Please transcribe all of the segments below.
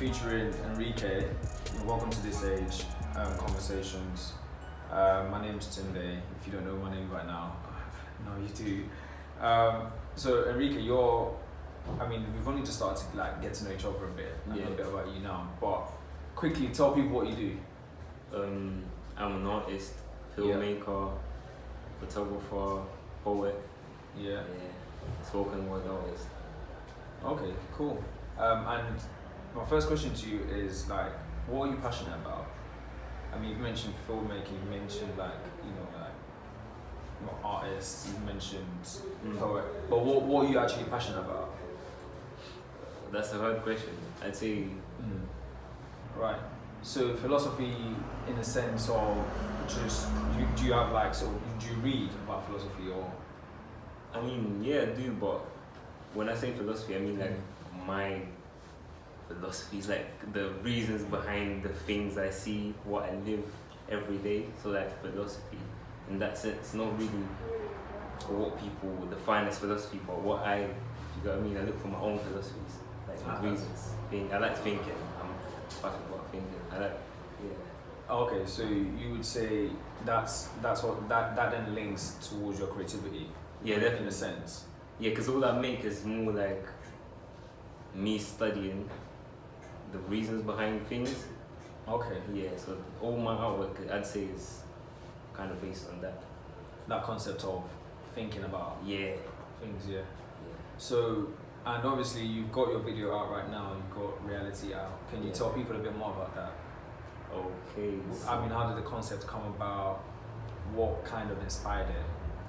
featuring Henrique. Welcome to This Age Conversations. My name's Tunde. If you don't know my name right now, no, you do. So Henrique, we've only just started to get to know each other a bit. I know a bit about you now, but quickly tell people what you do. I'm an artist, filmmaker, photographer, poet. Spoken word artist. Okay, cool. And my first question to you is what are you passionate about? I mean, you've mentioned filmmaking, you mentioned artists, you've mentioned poet, but what are you actually passionate about? That's a hard question. I'd say. Right. So philosophy, in the sense of just, do you have do you read about philosophy or? I mean, yeah, I do, but when I say philosophy, I mean my philosophy is the reasons behind the things I see, what I live every day. So philosophy, in that sense, not really what people would define as philosophy, but what you know what I mean? I look for my own philosophies, reasons. I like thinking. I'm passionate about thinking. Okay, so you would say that's what that then links towards your creativity. Yeah, definitely. In a sense. Yeah, because all I make is more me studying the reasons behind things. Okay. Yeah, so all my artwork, I'd say, is kind of based on that. That concept of thinking about things, yeah. So, and obviously you've got your video out right now, you've got reality out. Can you tell people a bit more about that? Okay. So I mean, how did the concept come about? What kind of inspired it?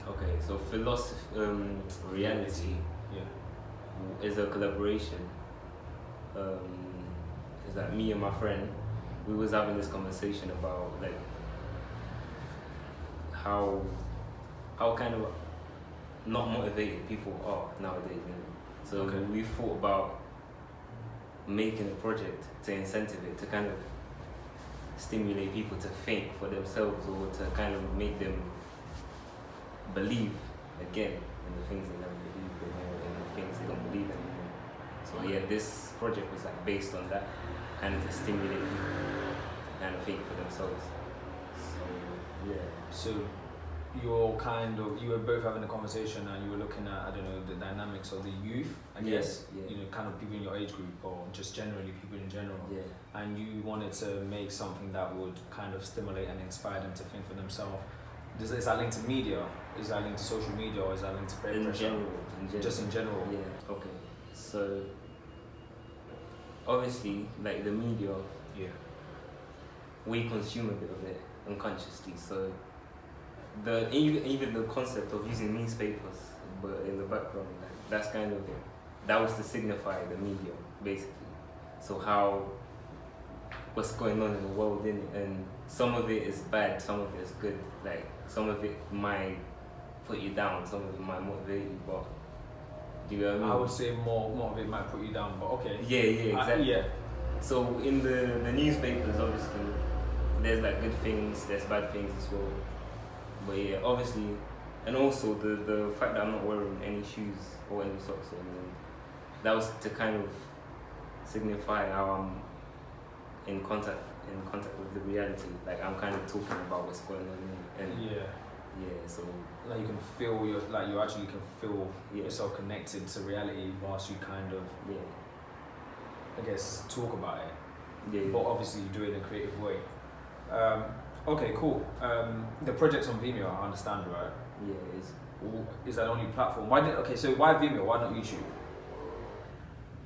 Okay, so philosophy, reality is a collaboration. Is that me and my friend, we was having this conversation about how kind of not motivated people are nowadays. You know? So we thought about making a project to incentive it, to kind of stimulate people to think for themselves, or to kind of make them believe again in the things they never believed in, and the things they don't believe anymore. So this project was based on that, kind of to stimulate people to kind of think for themselves. So you were both having a conversation and you were looking at, the dynamics of the youth, I guess, kind of people in your age group, or just generally people in general. Yeah. And you wanted to make something that would kind of stimulate and inspire them to think for themselves. Is that linked to media? Is that linked to social media, or is that linked to peer pressure? General. Just in general? Yeah, okay. So, obviously, the media, we consume a bit of it unconsciously. So, even the concept of using newspapers, but in the background, that's that was to signify the media, basically. So what's going on in the world, and some of it is bad, some of it is good. Some of it might put you down, some of it might motivate you, but do you know what I mean? I would say more of it might put you down, but okay. Yeah, exactly. Yeah. So in the newspapers, obviously, there's good things, there's bad things as well. But obviously, and also the fact that I'm not wearing any shoes or any socks or anything, that was to kind of signify how I'm in contact with the reality. I'm kind of talking about what's going on, and so you can feel you actually can feel yourself connected to reality whilst you kind of I guess talk about it. But obviously you do it in a creative way. Okay, cool. The project's on Vimeo, I understand, right? Yeah, it is. Is that the only platform? So why Vimeo? Why not YouTube?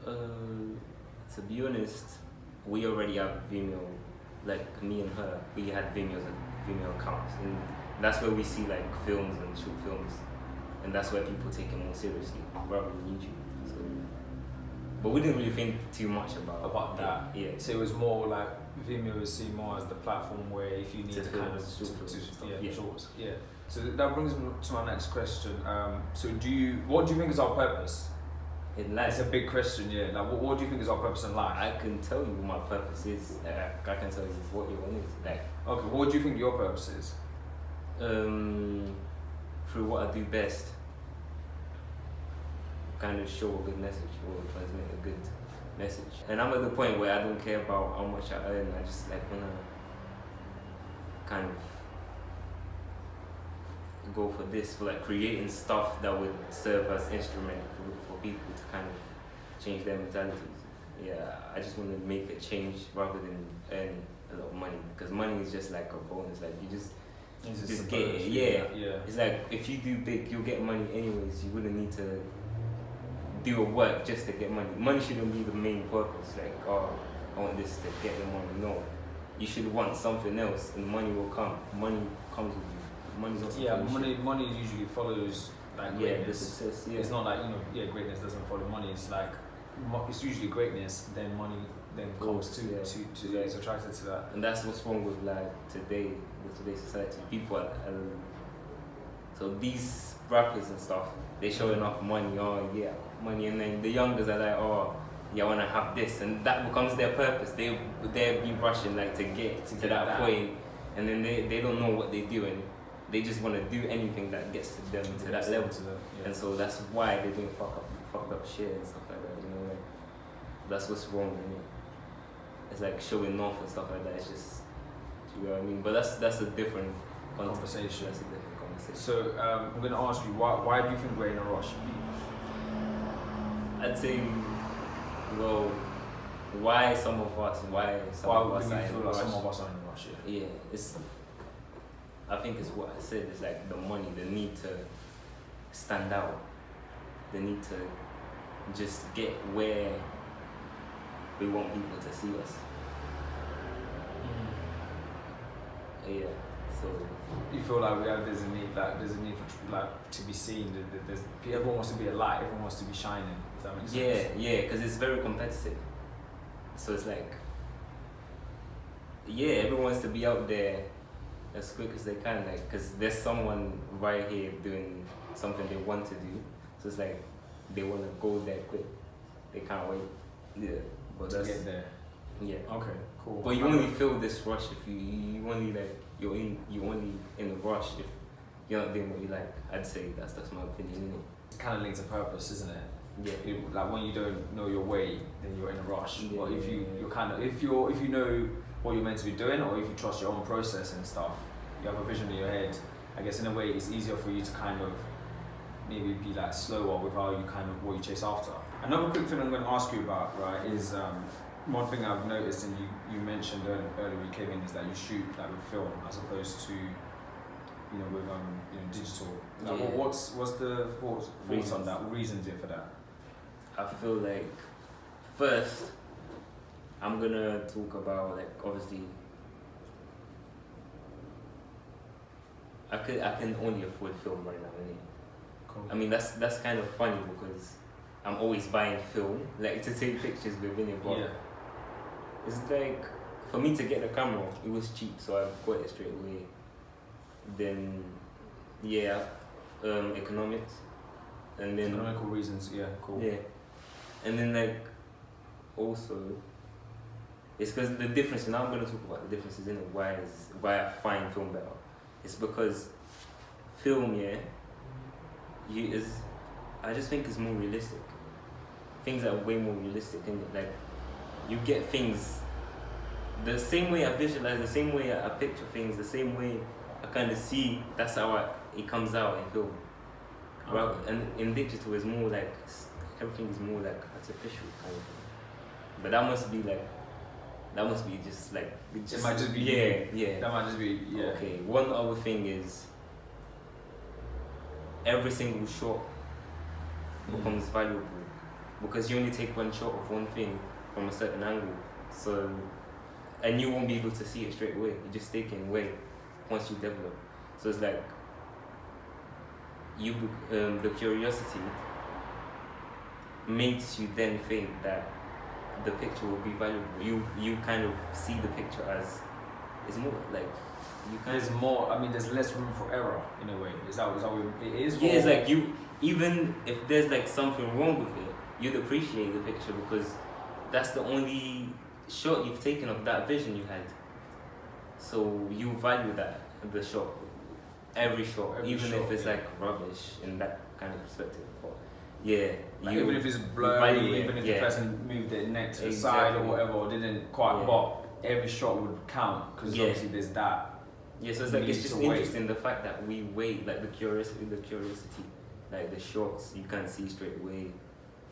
To be honest, we already have Vimeo. Me and her, we had Vimeo accounts, and that's where we see films and short films, and that's where people take it more seriously rather than YouTube. So, but we didn't really think too much about that. Yeah. So it was more Vimeo is seen more as the platform where if you need to kind of shorts. Yeah. So that brings me to my next question. So what do you think is our purpose? In life. It's a big question, yeah. What do you think is our purpose in life? I can tell you what my purpose is. I can tell you what your one is. Okay, what do you think your purpose is? Through what I do best, kind of show a good message or transmit a good message. And I'm at the point where I don't care about how much I earn. I just like wanna kind of go for this, for like creating stuff that would serve as instrument for people to kind of change their mentalities. Yeah, I just want to make a change rather than earn a lot of money, because money is just like a bonus. Like you just get it. Yeah. It's like if you do big, you'll get money anyways. You wouldn't need to do a work just to get money. Money shouldn't be the main purpose. Like, oh, I want this to get the money. No, you should want something else, and money will come. Money comes with you. Money's also money usually follows like greatness. The success. Yeah, it's not like greatness doesn't follow money. It's like it's usually greatness, then money then comes to is attracted to that. And that's what's wrong with like today, with today's society. People are so these rappers and stuff, they showing off money. Oh yeah, money, and then the youngers are like, oh yeah, I wanna have this, and that becomes their purpose. They'll be rushing like to get to that point, and then they don't know what they're doing. They just want to do anything that gets them to that level. And so that's why they're doing fucked up shit and stuff like that. You know, like that's what's wrong with me. It's like showing off and stuff like that. It's just, you know what I mean. But that's a different conversation. That's a different conversation. So I'm going to ask you, why do you think we're in a rush? I'd say, well, why some of us are in a rush? Some of us are in a rush? Yeah, I think it's what I said. It's like the money, the need to stand out, the need to just get where we want people to see us. Yeah. So you feel like there's a need for like to be seen. Everyone wants to be a light. Everyone wants to be shining. If that makes sense. Yeah, because it's very competitive. So it's like, everyone wants to be out there as quick as they can, like, because there's someone right here doing something they want to do, so it's like they want to go there quick. They can't wait. Yeah, but to get there. Yeah. Okay. Cool. But you only feel this rush if you only like you're only in a rush if you're not doing what you like. I'd say that's my opinion. Isn't it? It's kind of linked to purpose, isn't it? Yeah. Like when you don't know your way, then you're in a rush. Yeah, but if you know what you're meant to be doing, or if you trust your own process and stuff, you have a vision in your head, I guess in a way it's easier for you to kind of maybe be like slower with how you kind of what you chase after. Another quick thing I'm going to ask you about, right, is one thing I've noticed, and you mentioned earlier when you came in, is that you shoot like with film as opposed to with digital. Like, what's the thoughts on that? What reasons are for that? I feel like first I'm gonna talk about, like, obviously I can only afford film right now, innit? Cool. I mean that's kind of funny because I'm always buying film, like, to take pictures with it, but it's like for me to get the camera, it was cheap, so I got it straight away. Then economics, and then economical reasons, cool. Yeah, and then like also it's because the difference. Now I'm gonna talk about the differences in it. Why I find film better. It's because film, I just think it's more realistic. Things are way more realistic, and like you get things the same way I visualize, the same way I picture things, the same way I kind of see. That's how it comes out in film. Okay. And in digital, it's more like everything is more like artificial kind of thing. But that must be just like it might just be That might just be Okay. One other thing is every single shot becomes valuable because you only take one shot of one thing from a certain angle. So, and you won't be able to see it straight away. You're just taking away once you develop. So it's like the curiosity makes you then think that the picture will be valuable. You kind of see the picture as it's more like there's less room for error in a way. Is that what it is? Yeah, it's like even if there's like something wrong with it, you'd appreciate the picture because that's the only shot you've taken of that vision you had. So you value the shot, every shot, even if it's like rubbish in that kind of perspective. But Yeah. Like even if it's blurry, even if the person moved their neck to the side or whatever, or didn't quite, but every shot would count because obviously there's that. Yeah, so it's just interesting the fact that we wait, like the curiosity, like the shots you can't see straight away.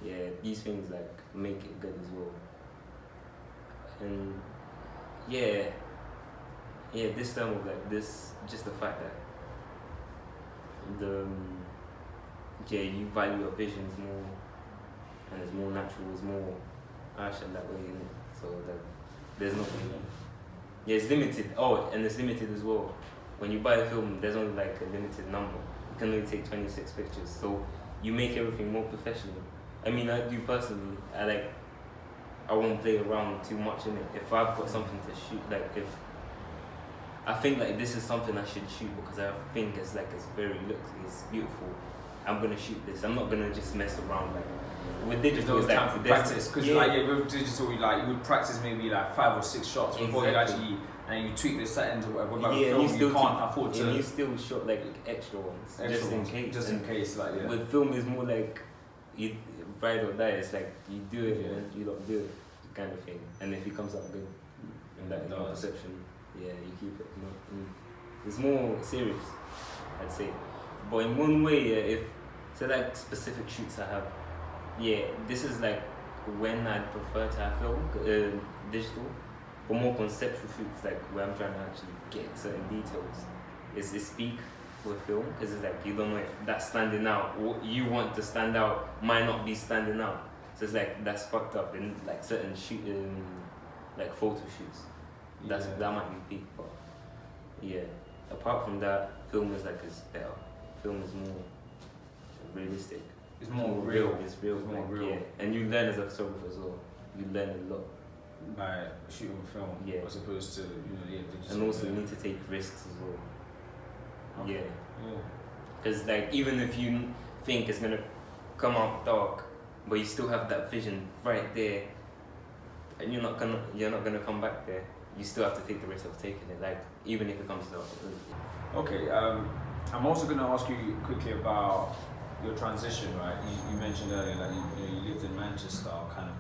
Yeah, these things like make it good as well. And this time of like this, just the fact that you value your visions more, and it's more natural, it's more action that way, innit? So that there's nothing. Yeah, it's limited. Oh, and it's limited as well. When you buy a film, there's only like a limited number. You can only take 26 pictures, so you make everything more professional. I mean, I do personally. I won't play around too much in it. If I've got something to shoot, like if I think like this is something I should shoot because I think it's it's beautiful. I'm gonna shoot this. I'm not gonna just mess around like with digital. It's like practice because with digital, you would practice maybe like 5 or 6 shots before you actually and you tweak the settings or whatever. But film, you can't afford to. And you still shot like extra ones, just in case. Just in case, like yeah. With film, is more like you ride or die. It's like you do it and you don't do it, kind of thing. And if it comes out good, in that perception, you keep it. It's more serious, I'd say. But in one way, like specific shoots I have, this is like when I'd prefer to have film, digital, but more conceptual shoots, like where I'm trying to actually get certain details. Is speak with film, because it's like you don't know if that's standing out. What you want to stand out might not be standing out. So it's like that's fucked up in like certain like photo shoots. That might be peak, but apart from that, film is better. Film is more realistic. It's more real. It's real. It's more real. Yeah. And you learn as a photographer as well. You learn a lot by shooting film, as opposed to digital. And also you need to take risks as well. Okay. Because like even if you think it's gonna come out dark, but you still have that vision right there, and you're not gonna come back there. You still have to take the risk of taking it, like even if it comes out. Okay, I'm also gonna ask you quickly about your transition, right? You mentioned earlier that you lived in Manchester,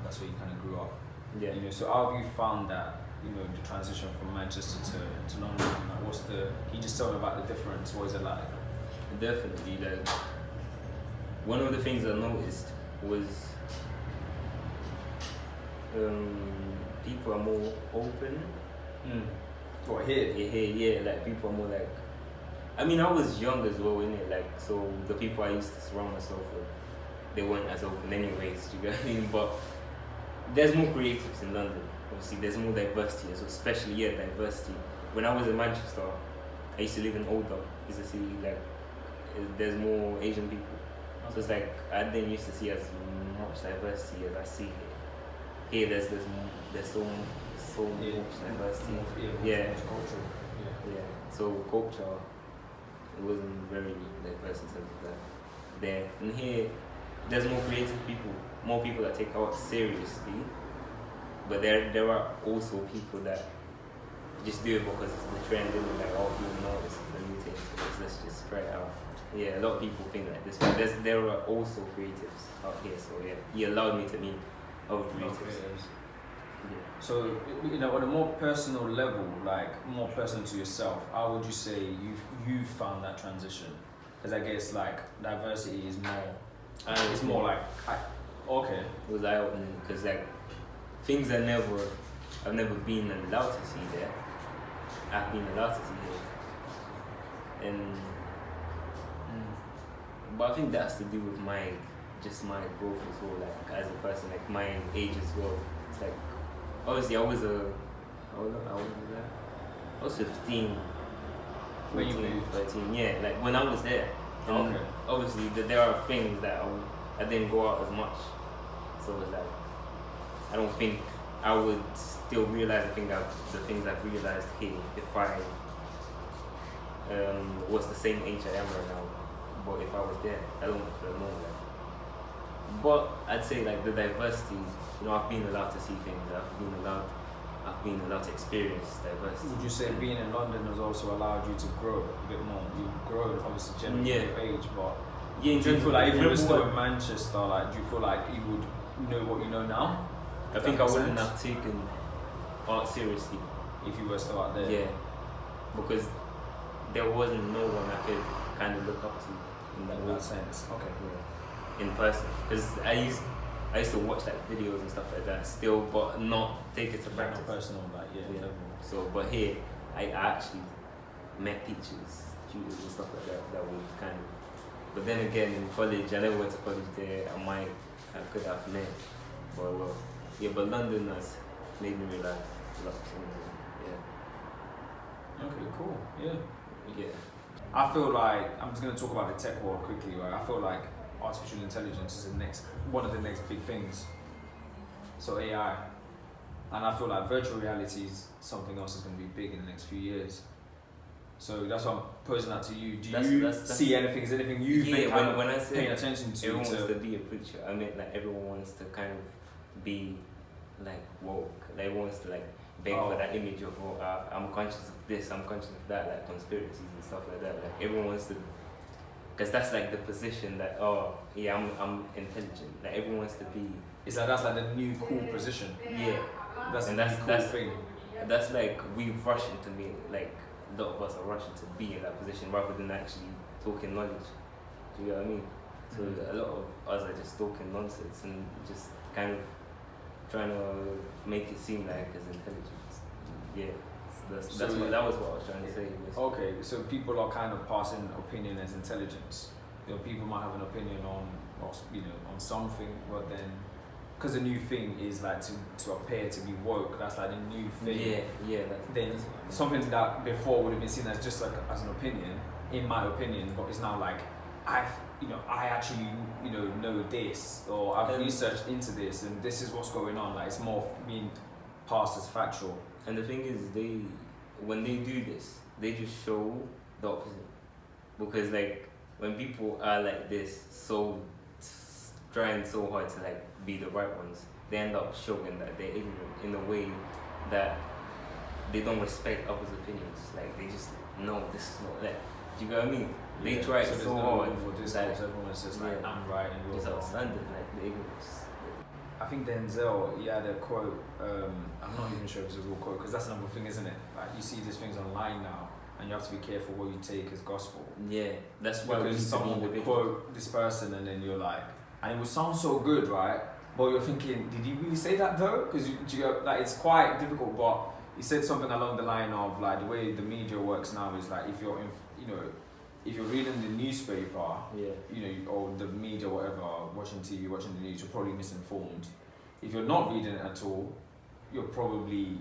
that's where you kind of grew up. Yeah. So how have you found that the transition from Manchester to London? Like, can you just tell me about the difference? What is it like? Definitely, like one of the things I noticed was people are more open. What, here? Yeah, like people are more like, I mean, I was young as well, innit? Like, so the people I used to surround myself with, they weren't as open anyways, do you get what I mean? But there's more creatives in London, obviously, there's more diversity, especially, diversity. When I was in Manchester, I used to live in Oldham, used to see, like, there's more Asian people. So it's like, I didn't used to see as much diversity as I see here. Here, there's so much diversity. Culture. So culture, it wasn't very diverse in terms of that. There and here, there's more creative people, more people that take art seriously. But there are also people that just do it because it's the trend, and like all people know this is the new thing. So let's just try it out. Yeah, a lot of people think like this, but there are also creatives out here. So he allowed me to meet other creatives. So, on a more personal level, like more personal to yourself, how would you say you've found that transition? Because I guess like diversity is more, it's more like, okay. It was eye-opening because like things I've never been allowed to see there, I've been allowed to see here. But I think that has to do with my growth as well, like as a person, like my age as well. It's like, obviously I was 15, 14, 13, like when I was there. And obviously there are things that I didn't go out as much. So it's like, I don't think I would still realize the things I've realized here if I was the same age I am right now. But if I was there, I don't know that. But I'd say like the diversity, I've been allowed to see things. I've been allowed to experience diversity. Would you say being in London has also allowed you to grow a bit more? You've grown, obviously, generally your age, but Yeah, in Do you terms feel of like if you were remember still what- in Manchester, like, do you feel like you would know what you know now? I think I wouldn't have taken art seriously. If you were still out there. Yeah, because there wasn't no one I could kind of look up to in that In way. that sense. Okay. Yeah. In person, because I used to watch like videos and stuff like that still, but not take it to Not practice. personal, like, yeah. Yeah. So, but here I actually met teachers, tutors and stuff like that would kind of. But then again, in college, I never went to college there. I could have met, but yeah. But London has made me realize a lot of things. Yeah. Okay, cool. Yeah. Yeah. I feel like, I'm just going to talk about the tech world quickly, right? I feel like artificial intelligence is one of the next big things. So AI. And I feel like virtual reality is something else that's going to be big in the next few years. So that's why I'm posing that to you. Do you see anything? Is anything you've been when I say paying attention to? Everyone wants to be a preacher. I mean, like everyone wants to kind of be like woke. Like everyone wants to like beg for that image of I'm conscious of this, I'm conscious of that, like conspiracies and stuff like that. Like everyone wants to, because that's like the position that I'm intelligent. Like everyone wants to be. It's like that's like the new cool position. Yeah. That's and the that's cool that's thing. That's like we rush into me, like a lot of us are rushing to be in that position rather than actually talking knowledge. Do you know what I mean? So a lot of us are just talking nonsense and just kind of trying to make it seem like as intelligence. Yeah, that was what I was trying to say. Okay, so people are kind of passing opinion as intelligence. People might have an opinion on something, but then because the new thing is like to appear to be woke, that's like the new thing. Yeah. Then something that before would have been seen as just like as an opinion, in my opinion, but it's now like I actually know this, or I've researched into this, and this is what's going on. Like it's more being passed as factual. And the thing is, when they do this, they just show the opposite. Because like when people are like this, so trying so hard to like be the right ones, they end up showing that they're ignorant in a way that they don't respect others' opinions. Like they just know this is not that. Do you know what I mean? They try so hard for this. Like, everyone's just like I'm right and you're it's wrong. outstanding, like the ignorance. I think Denzel, he had a quote. I'm not even sure if it's a real quote because that's another thing, isn't it? Like you see these things online now, and you have to be careful what you take as gospel. Yeah, that's why because someone would quote this person, and then you're like, and it would sound so good, right? But you're thinking, did he really say that though? Because like it's quite difficult. But he said something along the line of like the way the media works now is like if you're if you're reading the newspaper, or the media, whatever, watching TV, watching the news, you're probably misinformed. If you're not reading it at all, you're probably,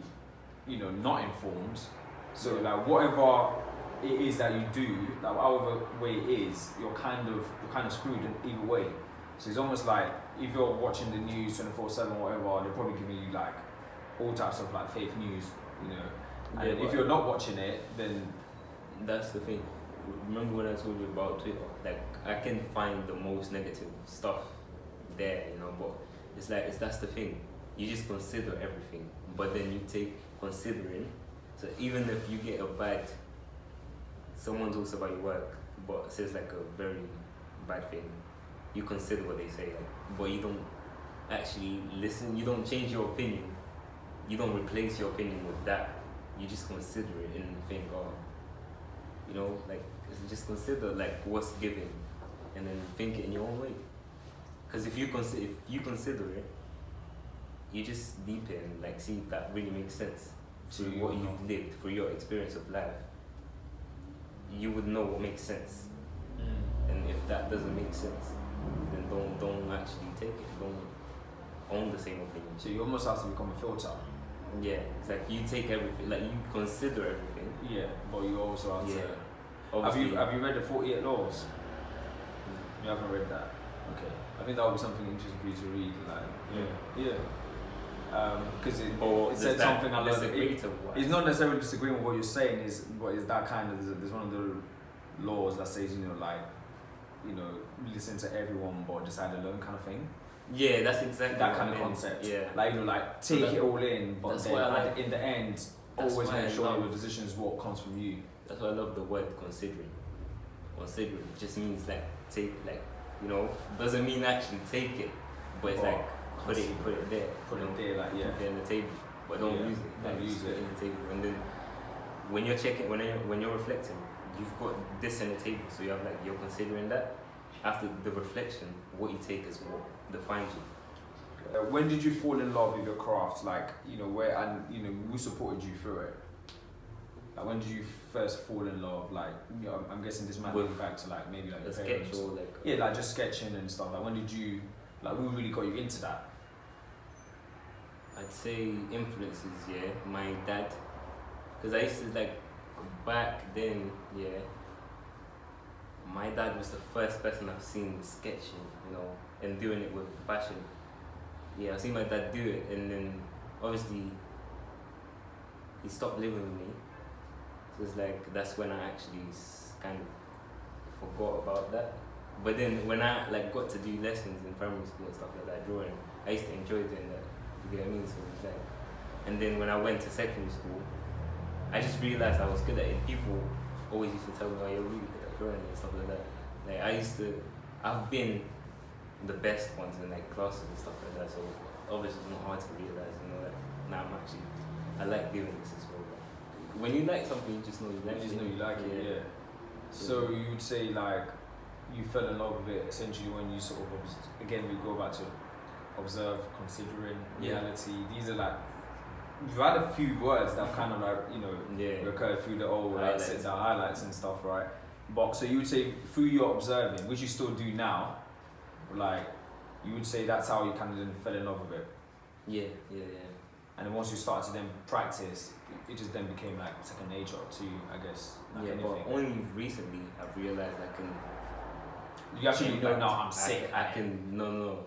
not informed. So like whatever it is that you do, like however way it is, you're kind of screwed in either way. So it's almost like if you're watching the news 24/7, whatever, they're probably giving you like all types of like fake news, And if you're not watching it, then that's the thing. Remember when I told you about Twitter? Like I can find the most negative stuff there, but that's the thing. You just consider everything, but then you take considering. So even if you get a bad, someone talks about your work, but says like a very bad thing, you consider what they say, but you don't actually listen. You don't change your opinion. You don't replace your opinion with that. You just consider it and think, just consider like what's given, and then think it in your own way. Because if you consider it, you just deepen, like see if that really makes sense to what you've lived, for your experience of life. You would know what makes sense, and if that doesn't make sense, then don't actually take it. Don't own the same opinion. So you almost have to become a filter. Yeah, it's like you take everything, like you consider everything. Yeah, but you also have to. Obviously. Have you read the 48 Laws? You haven't read that? Okay. I think that would be something interesting for you to read. Because it said something I learned. It's not necessarily disagreeing with what you're saying, but is that kind of there's one of the laws that says listen to everyone but decide alone kind of thing. Yeah, that's exactly that kind of concept. Yeah, like take it all in, but then in the end, always make sure your decision is what comes from you. That's why I love the word considering. Considering just means like take, like you know, doesn't mean actually take it, but it's like put it there, put it there, like yeah, put it on the table, but don't use it. Don't use it in the table, and then when you're checking, when you're reflecting, you've got this on the table, so you have like you're considering that. After the reflection, what you take is what defines you. When did you fall in love with your craft? Like, you know, where, and you know, who supported you through it? Like, when did you first fall in love? Like, you know, I'm guessing this might go back to like maybe like a your sketch parents. or like Yeah, like just sketching and stuff. Like, when did you, like, who really got you into that? I'd say influences, yeah. My dad, because I used to like back then, yeah. My dad was the first person I've seen sketching, you know, and doing it with passion. Yeah, I've seen my dad do it, and then obviously he stopped living with me. So it's like that's when I actually kind of forgot about that. But then when I like got to do lessons in primary school and stuff like that, drawing, I used to enjoy doing that. You get what I mean? So it's like, and then when I went to secondary school, I just realized I was good at it. People always used to tell me, "Oh, you're really good at drawing and stuff like that." Like I've been the best ones in like classes and stuff like that. So obviously it's not hard to realize, you know, that now I like doing this as well. When you like something, you just know you like it. You just know you like it, yeah. So you would say like you fell in love with it essentially when you sort of again we go back to observe, considering, reality. These are like, you've had a few words that kind of like, you know, recur through the old like the highlights and stuff, right? But so you would say through your observing, which you still do now, like you would say that's how you kind of then fell in love with it. Yeah. And then once you start to then practice, it just then became like second nature to you, I guess. Like anything. But only recently I've realized I can. You actually know now I'm sick. I can no.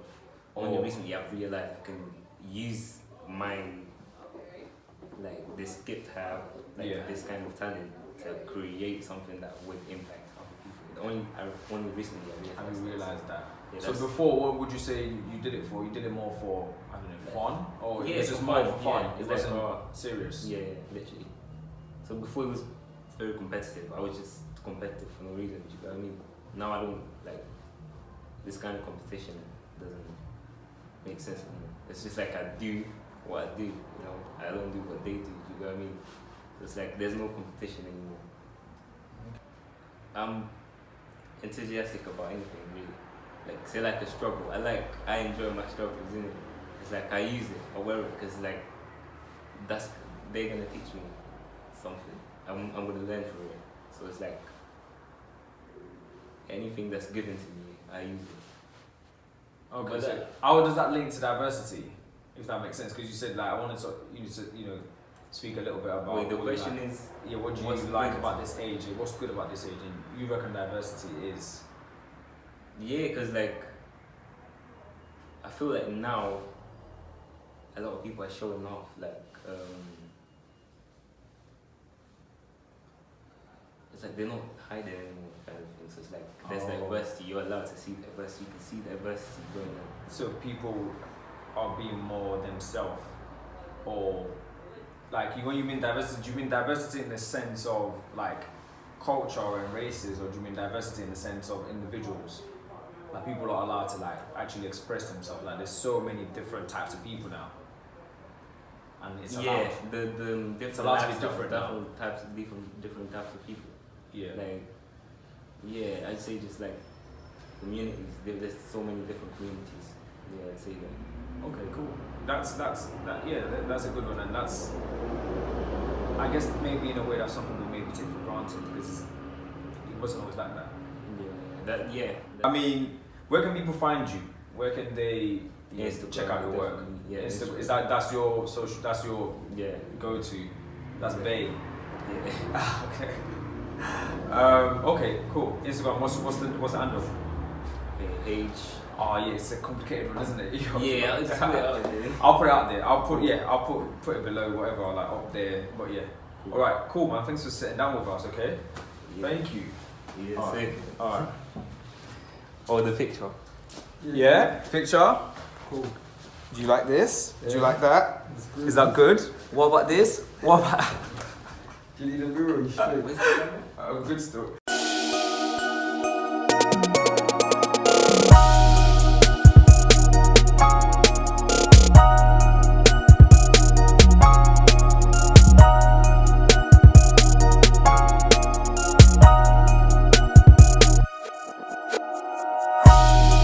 Only recently I've realized I can use my like this gift I have, like this kind of talent to create something that would impact other people. Only recently I realized that. Yeah, so before, what would you say you did it for? You did it more for, I don't know, fun? Or yeah, it was just more for fun? Yeah, it wasn't serious? Yeah, literally. So before it was very competitive. I was just competitive for no reason, you know what I mean? Now I don't, like, this kind of competition doesn't make sense anymore. It's just like I do what I do, you know? I don't do what they do, you know what I mean? So it's like there's no competition anymore. I'm enthusiastic about anything, really. Like, say like a struggle. I enjoy my struggles, innit? It's like I use it, I wear it, because like they're gonna teach me something. I'm gonna learn through it. So it's like anything that's given to me, I use it. Okay, but so how does that link to diversity? If that makes sense, because you said like I wanted to you know speak a little bit about. Wait, the question is, what do you like about this age? What's good about this age? And you reckon diversity is? Yeah, because like I feel like now a lot of people are showing off, like it's like they're not hiding anymore, kind of thing. So it's like there's diversity. You're allowed to see diversity. You can see diversity going on. So people are being more themselves, or like when you mean diversity, do you mean diversity in the sense of like culture and races, or do you mean diversity in the sense of individuals? Like people are allowed to like actually express themselves. Like there's so many different types of people now, and it's allowed. The different it's allowed to be different types of people. Yeah. Like, yeah, I'd say just like communities. There's so many different communities. Yeah, I'd say that. Okay, cool. That's a good one, and that's, I guess maybe in a way that's something we maybe take for granted because it wasn't always like that. I mean, where can people find you? Where can they check out your work? Yeah, that's your social? That's your go-to? That's Bay. Yeah. Okay. Okay, cool. Instagram. What's the handle? H. Oh yeah, it's a complicated one, isn't it? Yeah, I'll just put it out there. I'll put it out there. I'll put it below, whatever, like up there. But yeah. Cool. All right, cool, man. Thanks for sitting down with us. Okay. Yeah. Thank you. Yeah. All right. Oh, the picture. Yeah. Picture. Cool. Do you like this? Yeah. Do you like that? Is that good? What about this? What about? Do you need a mirror? Good story.